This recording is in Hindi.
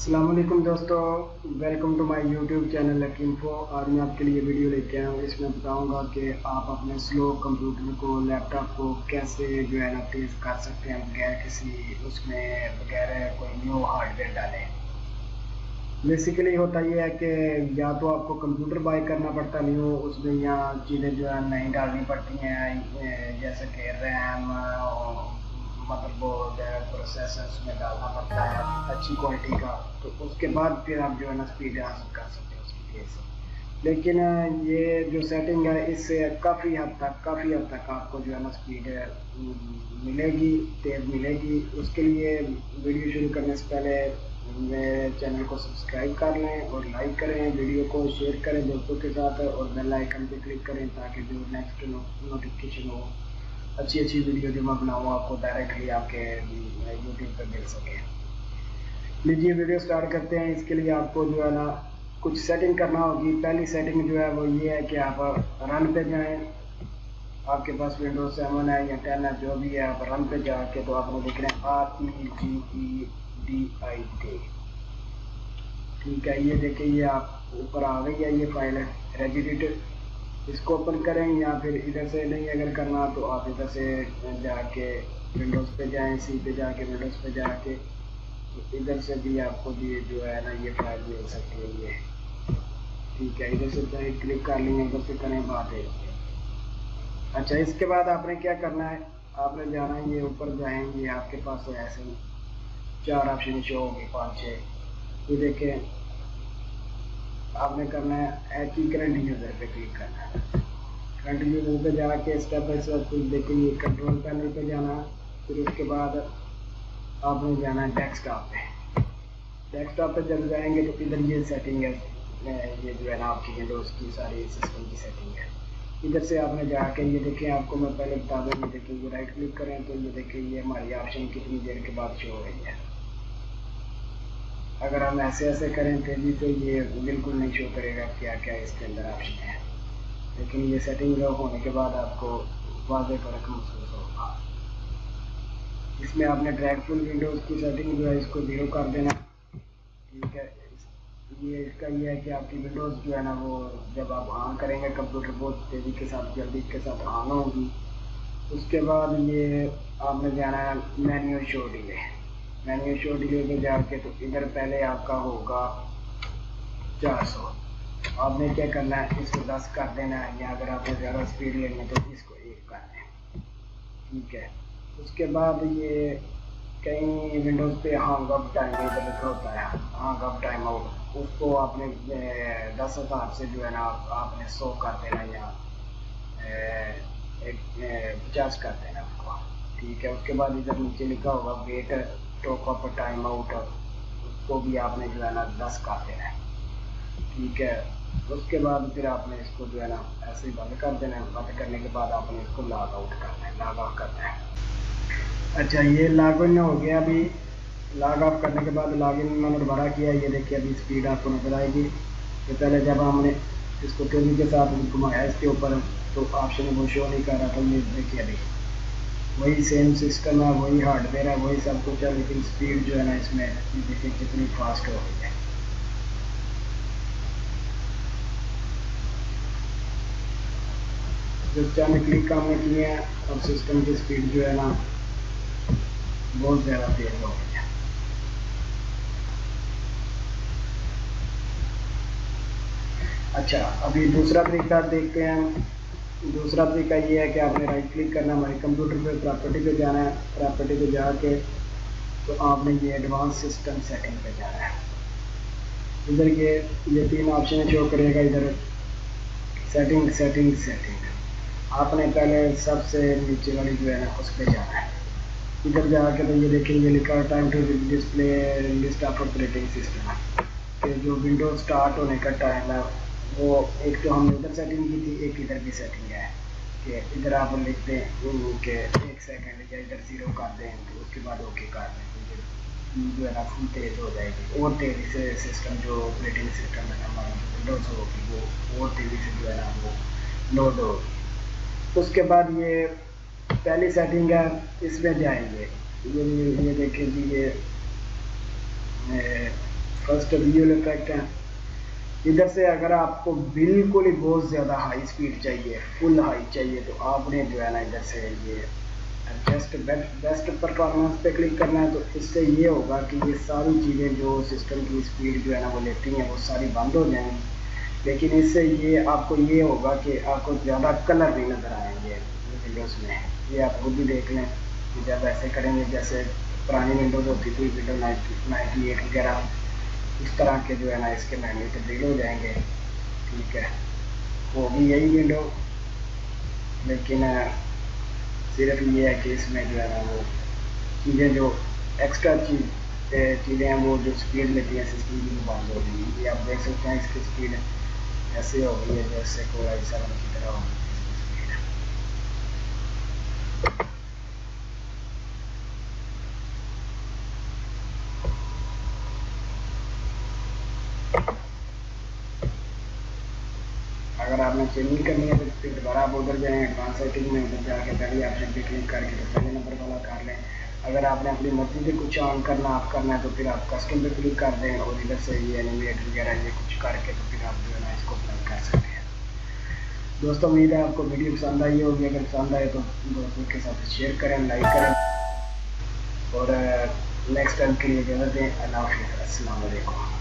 अस्सलाम वालेकुम दोस्तों, welcome to my YouTube channel लकीमफो। आज मैं आपके लिए वीडियो लेके आया हूँ। इसमें बताऊँगा कि आप अपने स्लो कंप्यूटर को, लैपटॉप को कैसे जो है ना तेज़ कर सकते हैं बगैर किसी उसमें बगैर कोई न्यू हार्डवेयर डालें। बेसिकली होता ये है कि या तो आपको कंप्यूटर बाय करना पड़ता है न्यू, उसमें यहाँ चीज़ें जो है नहीं डालनी पड़ती हैं, जैसे कि रैम, मदरबोर्ड, प्रोसेसर उसमें डालना पड़ता है अच्छी क्वालिटी का। तो उसके बाद फिर आप जो है ना स्पीड हासिल कर सकते हैं उसकी तेज़ से। लेकिन ये जो सेटिंग है इससे काफ़ी हद तक आपको जो है ना स्पीड मिलेगी, तेज़ मिलेगी। उसके लिए वीडियो शुरू करने से पहले मेरे चैनल को सब्सक्राइब कर लें और लाइक करें, वीडियो को शेयर करें दोस्तों के साथ और बेल आइकन पे क्लिक करें ताकि जो नेक्स्ट नोटिफिकेशन हो, अच्छी अच्छी वीडियो जो मैं बनाऊँ आपको डायरेक्टली आपके यूट्यूब पर मिल सके। लीजिए वीडियो स्टार्ट करते हैं। इसके लिए आपको जो है ना कुछ सेटिंग करना होगी। पहली सेटिंग जो है वो ये है कि आप रन पे जाएं। आपके पास विंडोज 7 है या 10 है, जो भी है, आप रन पे जाके तो आपने देख रहे हैं REGEDIT। ठीक है, ये देखिए, ये आप ऊपर आ गई है, ये फाइल है रेजिडिट। इसको ओपन करें या फिर इधर से नहीं अगर करना तो आप इधर से जाके विंडोज़ पे जाएं, सी पे जाके विंडोज़ पे जाके तो इधर से भी आपको भी जो है ना ये फाइल मिल सकती है ये। ठीक है, इधर से चाहे क्लिक कर लेंगे, इधर से करें बात है। अच्छा, इसके बाद आपने क्या करना है, आपने जाना है, ये ऊपर जाएंगे, आपके पास तो ऐसे ही 4 ऑप्शन शो होंगे, 5-6। ये देखें, आपने करना है एच करंट यूज़र पे क्लिक करना है। करंट यूज़र पे जाके स्टेप बाई स्टेप कुछ देखेंगे, कंट्रोल पैनल पे जाना है। फिर उसके बाद आपने जाना है डेस्कटॉप पे। डेस्कटॉप पे जब जाएंगे तो इधर ये सेटिंग है, ये जो है ना आपकी विंडोज़ की सारी सिस्टम की सेटिंग है। इधर से आपने जाके ये देखें, आपको मैं पहले बता दूँ, ये देखिए, ये राइट क्लिक करें तो ये देखिए ये हमारी ऑप्शन कितनी देर के बाद शो हो रही है। अगर हम ऐसे ऐसे करें तेजी से ये बिल्कुल नहीं शो करेगा क्या क्या इसके अंदर ऑप्शन है। लेकिन ये सेटिंग होने के बाद आपको वाज़े फ़र्क महसूस होगा। इसमें आपने ड्रैगफुल विंडोज़ की सेटिंग जो है इसको 0 कर देना। ठीक है, ये इसका ये है कि आपकी विंडोज़ जो है ना वो जब आप ऑन करेंगे कंप्यूटर बहुत तेज़ी के साथ, जल्दी के साथ ऑन होगी। उसके बाद ये आपने जाना है menu show delay. Menu show delay पे जाके तो इधर पहले आपका होगा 400। आपने क्या करना है, इसको 10 कर देना है, या अगर आपको ज़्यादा स्पीड लेनी है तो इसको 1 कर दें। ठीक है, उसके बाद ये कई विंडोज़ पे हैंग अप टाइम इधर लिखा होता है, हैंग अप टाइम आउट, उसको आपने 10,000 से जो है ना आपने 100 कर देना या 50 कर देना उसको। ठीक है, उसके बाद इधर नीचे लिखा होगा wait top up time out, उसको भी आपने जो है ना 10 कर देना है। ठीक है, उसके बाद फिर आपने इसको जो है ना ऐसे ही बंद कर देना है। बंद करने के बाद आपने इसको लॉग आउट करना है, लॉग आउट करना है। अच्छा, ये लॉग इन हो गया। अभी लॉग ऑफ करने के बाद लॉग इन मैंने दोबारा किया, ये देखिए अभी स्पीड आपको नजर आएगी। तो पहले जब हमने इसको तेजी के साथ घुमाया इसके ऊपर तो ऑप्शन वो शो नहीं कर रहा था। ये देखिए अभी वही सेम सिस्टम है, वही हार्डवेयर है, वही सब कुछ है, लेकिन स्पीड जो है ना इसमें ये देखिए कितनी फास्ट हो गई है। जो चंद क्लिक हमने किए हैं और सिस्टम की स्पीड जो है ना बहुत ज़्यादा तेज हो गई है। अच्छा, अभी दूसरा तरीका देखते हैं। दूसरा तरीका ये है कि आपने राइट क्लिक करना, हमारे कंप्यूटर पे प्रॉपर्टी पे जाना है। प्रॉपर्टी पे जाके तो आपने ये एडवांस सिस्टम सेटिंग पे जाना है। इधर ये 3 ऑप्शन शो करेगा, इधर सेटिंग सेटिंग सेटिंग। आपने पहले सबसे नीचे वाली जो है ना उस पर जाना है। इधर जाके तो ये देखिए, ये लिखा है time to display list of operating system है कि जो विंडोज स्टार्ट होने का टाइम है वो एक तो हमने उधर सेटिंग की थी, एक इधर भी सेटिंग है कि इधर आप लिखते हैं कि 1 सेकंड, या इधर 0 कर दें तो उसके बाद ओके कर दें तो ये जो है ना फुल तेज़ हो जाएगी और तेज़ी से सिस्टम जो ऑपरेटिंग सिस्टम है हमारा जो विंडोज़ होगी वो और तेज़ी से जो है ना वो लोड होगी। उसके बाद ये पहली सेटिंग है, इसमें जाएंगे। ये देखिए जी, ये फर्स्ट विजुअल इफेक्ट है। इधर से अगर आपको बिल्कुल ही बहुत ज़्यादा हाई स्पीड चाहिए, फुल हाई चाहिए, तो आपने जो है ना इधर से ये एडजस्ट बेस्ट परफॉर्मेंस पे क्लिक करना है। तो इससे ये होगा कि ये सारी चीज़ें जो सिस्टम की स्पीड जो है ना वो लेती हैं वो सारी बंद हो जाएंगी। लेकिन इससे ये आपको ये होगा कि आपको ज़्यादा कलर नहीं नज़र आएंगे विंडोज़ में। ये आप खुद भी देख लें कि जब ऐसे करेंगे जैसे पुरानी विंडोज़ होती थी, विंडो 98 वगैरह, इस तरह के जो है ना इसके मेन्यू तब्दील हो जाएंगे। ठीक है, होगी यही विंडो, लेकिन सिर्फ ये है कि इसमें जो है ना वो चीज़ें जो एक्स्ट्रा चीज़ें हैं वो जो स्पीड लेती हैं सिस्टम की वो बंद हो गई। ये आप देख सकते हैं इसकी स्पीड ऐसे हो गई है जैसे कोई 7 की तरह हो गई इसकी स्पीड। अगर आपने चेंजिंग करनी है तो फिर दोबारा आप उधर जाएँ एडवांस सेटिंग में, उधर जाके पहले ऑप्शन पे क्लिक करके तो पहले नंबर वाला कर लें। अगर आपने अपनी मर्जी से कुछ ऑन करना आप करना है तो फिर आप कस्टम पे क्लिक कर दें और इधर से ये एनिमेट वगैरह ये कुछ करके तो फिर आप जो है ना इसको अप्लाई कर सकते हैं। दोस्तों उम्मीद है आपको वीडियो पसंद आई होगी। अगर पसंद आए तो दोस्तों के साथ शेयर करें, लाइक करें और नेक्स्ट टाइम के लिए इजाज़त दें। अल्लाह हाफ़िज़, अस्सलाम वालेकुम।